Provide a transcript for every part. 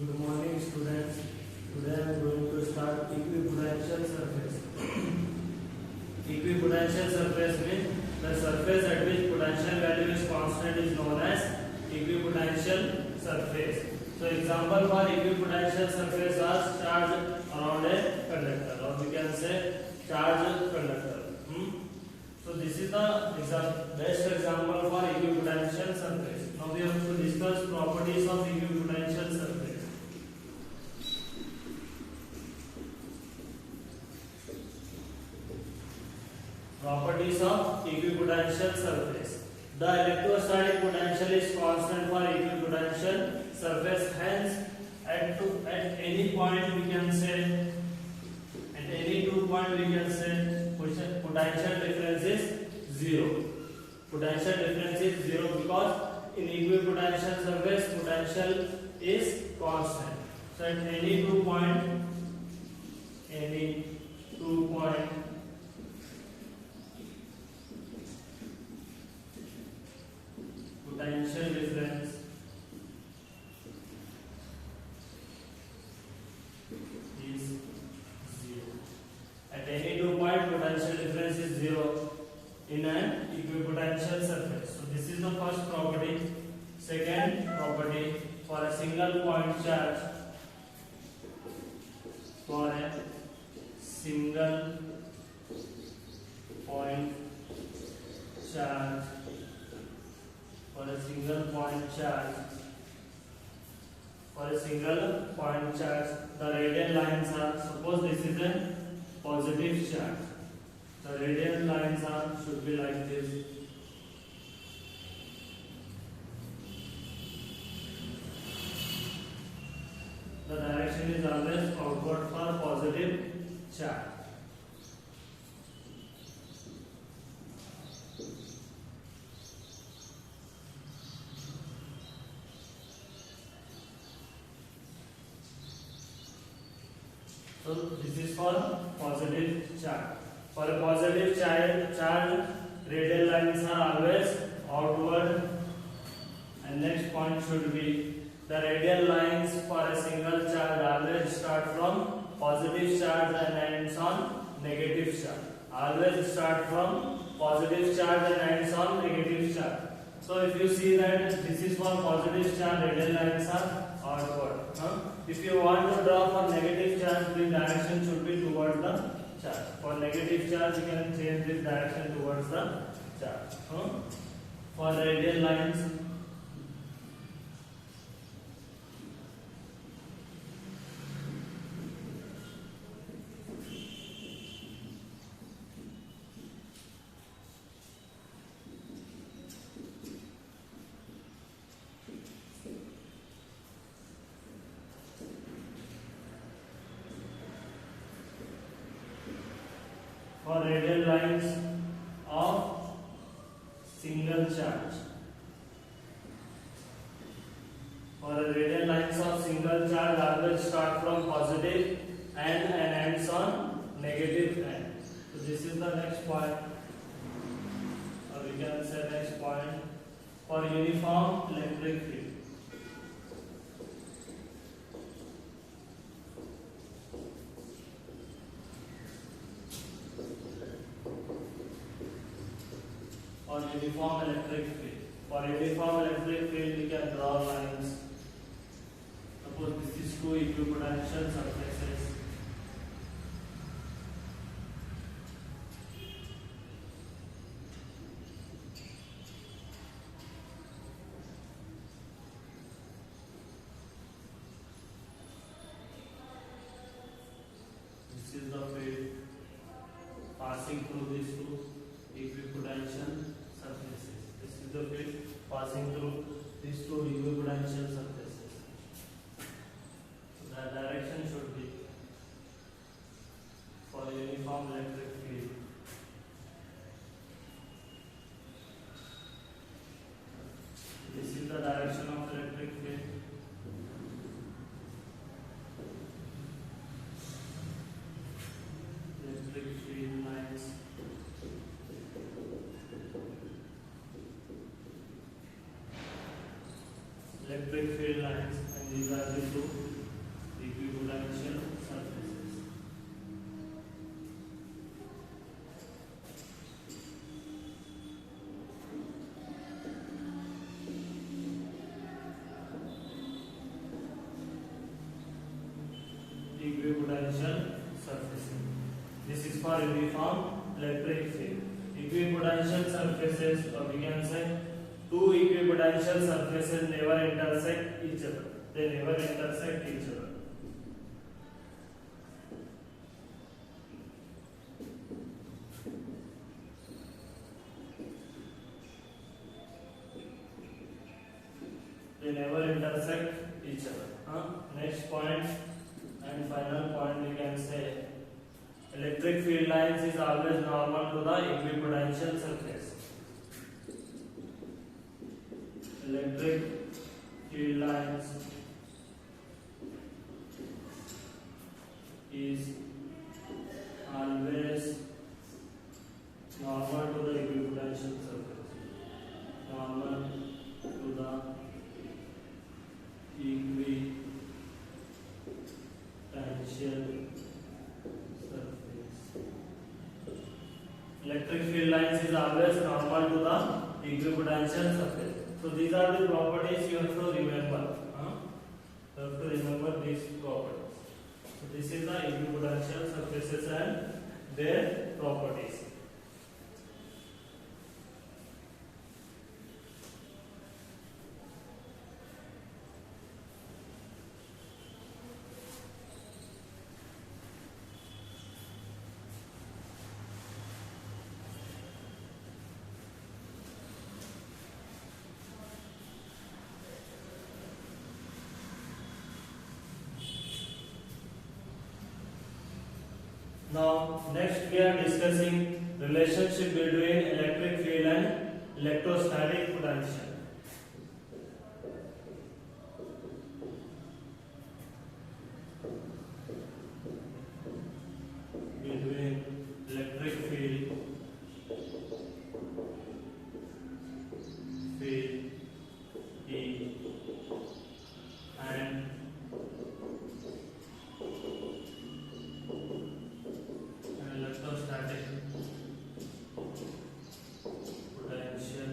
Good morning, students. Today I am going to start equipotential surface. Equipotential surface means the surface at which potential value is constant is known as equipotential surface. So example for equipotential surface are charge around a conductor, or we can say charge conductor. So this is the best example for equipotential surface. Now we have to discuss properties of equipotential surface. Properties of equipotential surface. The electrostatic potential is constant for equipotential surface. Hence, at any point we can say, at any 2 point we can say potential difference is 0. Potential difference is 0 because in equipotential surface potential is constant. So at any 2 point, potential difference is 0. At any 2 point potential difference is 0 in an equipotential surface. So this is the first property. Second property, for a single point charge, for a single point charge, for a single point charge, the radial lines are, suppose this is a positive charge, the radial lines are should be like this. The direction is always outward for positive charge. So this is for positive charge. For a positive charge, radial lines are always outward, and next point should be the radial lines for a single charge always start from positive charge and ends on negative charge. Always start from positive charge and ends on negative charge. So if you see that this is for positive charge, radial lines are outward. If you want to draw for negative charge, the direction should be towards the charge. For negative charge, you can change this direction towards the charge. For radial lines, of single charge. For a radial lines of single charge always start from positive end and ends on negative end. So this is the next point, or we can say next point, for uniform electric field. Uniform electric field. For uniform electric field, we can draw lines. Suppose this is two equipotential surfaces. This is the field passing through these two equipotential surfaces. This is the field passing through these two equipotential surfaces. So the direction should be for a uniform electric field. This is the direction of electric field. Electric field lines. Electric field lines, and these are the two equipotential surfaces. Equipotential surfaces. This is for uniform electric field. Equipotential surfaces, or we can say two equipotential surfaces never intersect each other. They never intersect each other. They never intersect each other. Next point and final point, we can say electric field lines is always normal to the equipotential surface. Electric field lines is always normal to the equipotential surface. Normal to the equipotential surface. Electric field lines is always normal to the equipotential surface. So these are the properties you have to remember. You have to remember these properties. So this is the equipotential surfaces and their properties. Now, next we are discussing relationship between electric field and electrostatic potential. Between electric field E and electrostatic potential.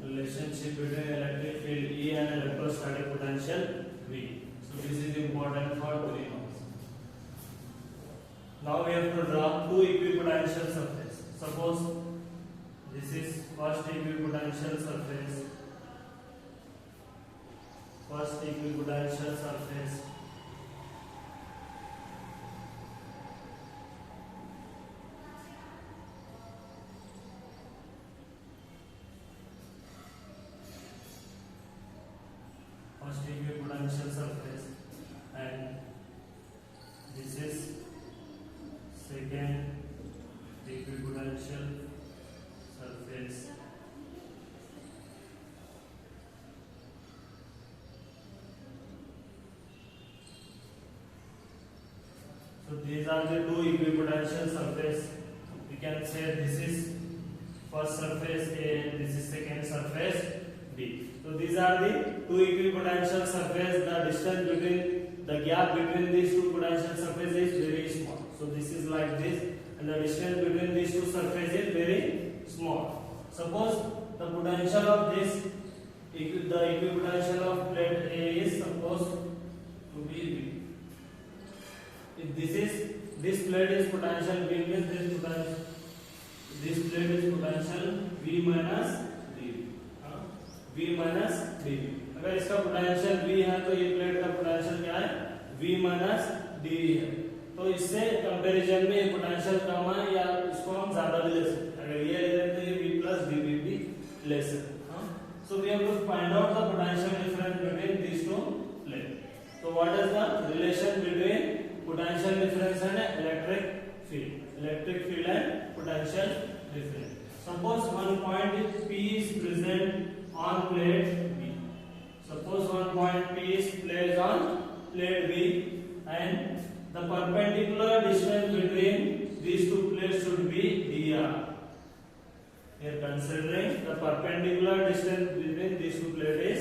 Relationship between electric field E and electrostatic potential V. So this is important for 3 marks. Now we have to draw two equipotential surfaces. Suppose this is first equipotential surface. First equipotential surface. First equipotential surface, and this is second equipotential surface. So these are the two equipotential surface. We can say this is first surface A, this is second surface B. So these are the two equipotential surface. The distance between the gap between these two potential surfaces is very small. So this is like this, and the distance between these two surfaces is very small. Suppose the potential of this, the equipotential of plate A is supposed to be V. If this plate is potential V, means this plate is potential V minus dV. V minus dV. अगर इसका potential V है तो ये plate का potential क्या है? V minus dV है. तो इससे कंपैरिजन में ये पोटेंशियल कम है, या इसको हम ज्यादा भी ले सकते हैं. अगर ये ले रहे हैं तो ये V plus dV भी ले सकते हैं. So we have to find out the potential difference between these two plates. So what is the relation between potential difference and electric field? Electric field and potential difference. Suppose one point P is present on plate B. Suppose one point P is placed on plate B, and the perpendicular distance between these two plates should be dr. Here considering the perpendicular distance between these two plates is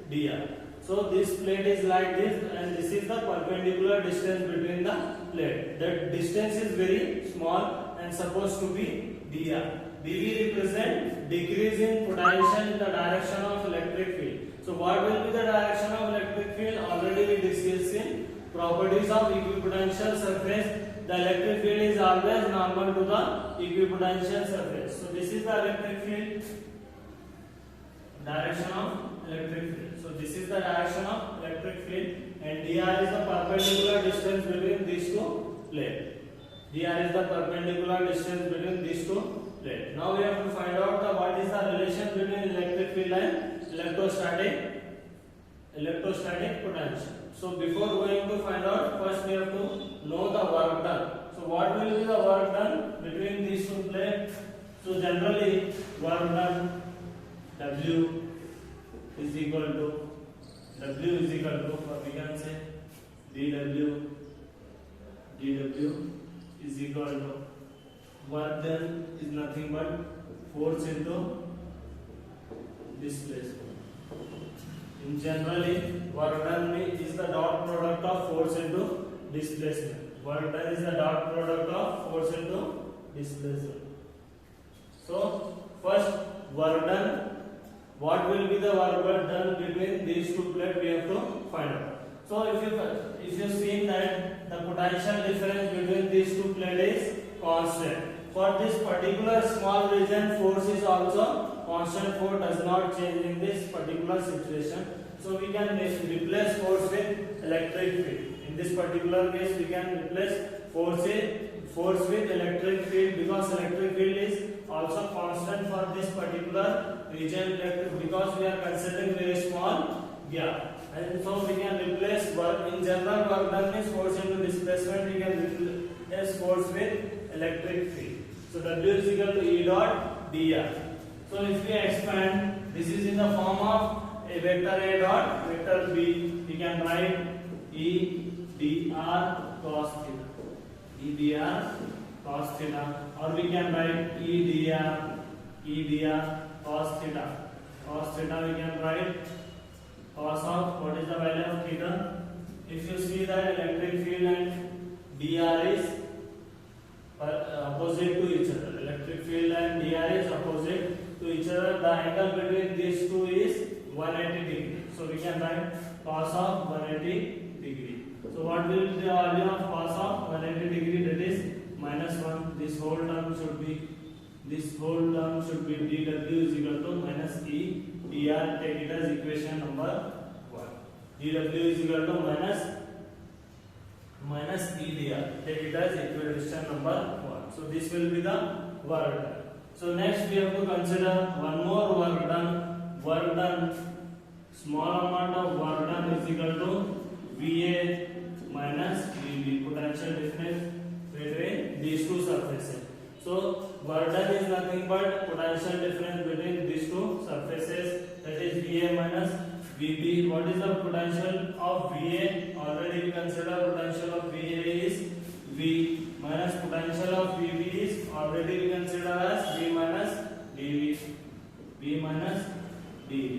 dr. So this plate is like this, and this is the perpendicular distance between the plate. That distance is very small and supposed to be dr. dV represent decrease in potential in the direction of electric field. So what will be the direction of electric field? Already we discussed in properties of equipotential surface. The electric field is always normal to the equipotential surface. So this is the electric field, direction of electric field. So this is the direction of electric field, and dr is the perpendicular distance between these two plates. dr is the perpendicular distance between these two plates. Now we have to find out what is the relation between electric field and electrostatic potential. So before going to find out, first we have to know the work done. So what will be the work done between these two plates? So generally work done W is equal to we can say dW is equal to work done is nothing but force into displacement. In generally, work done is the dot product of force into displacement. Work done is the dot product of force into displacement. So first work done. What will be the work done between these two plates? We have to find out. So if you see that the potential difference between these two plates is constant. For this particular small region, force is also constant. Force does not change in this particular situation. So we can replace force with electric field. In this particular case, we can replace force with electric field, because electric field is also constant for this particular region, because we are considering very small gap. And so we can replace work. In general, work done is force into displacement. We can replace force with electric field. So W is equal to E dot dr. So if we expand, this is in the form of a vector A dot vector B. We can write E dr cos theta. E dr cos theta, or we can write E dr cos theta. Cos theta we can write cos of what is the value of theta. If you see that electric field and dr is opposite to each other, electric field and dr is opposite to each other, the angle between these two is 180 degree. So we can write cos of 180 degree. So what will be the value of cos of 180 degree? That is -1. This whole term should be dW is equal to minus E dr. Take it as equation number 1. dW is equal to minus E dr. Take it as equation number 1. So this will be the work done. So next we have to consider one more work done. Work done, small amount of work done is equal to VA minus VB, potential difference between these two surfaces. So work done is nothing but potential difference between these two surfaces, that is VA minus VB. What is the potential of VA? Already we consider potential of VA is V, minus potential of VB is already we consider as V minus dV. V minus dV.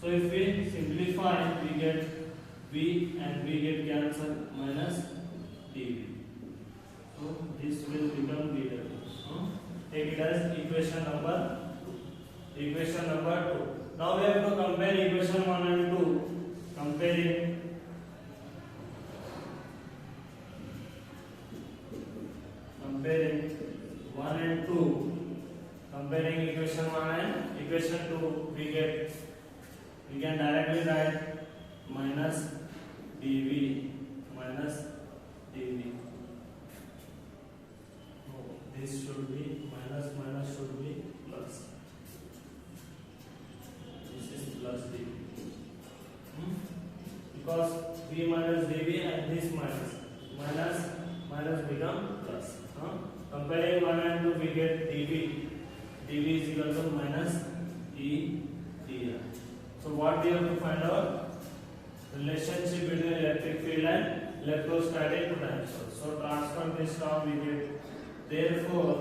So if we simplify, we get V and V get cancelled, minus dV. So this will become dW. Take it as equation number 2. Now we have to compare equation 1 and 2. Comparing equation 1 and equation 2, we can directly write minus dV minus dV. This should be minus should be plus. This is plus dV. Because V minus dV and this minus become plus. Comparing 1 and 2, we get dV. dV is equal to minus E dr. So what we have to find out? Relationship between electric field and electrostatic potential. So transfer this term, we get, therefore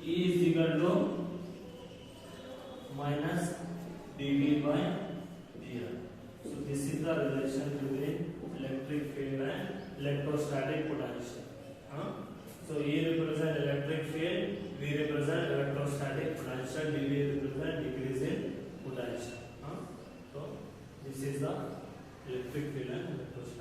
E is equal to minus dV by dr. So this is the relation between electric field and electrostatic potential. So E represent electric field, V represent electrostatic potential, dV represent decrease in potential. So this is the electric field and electrostatic.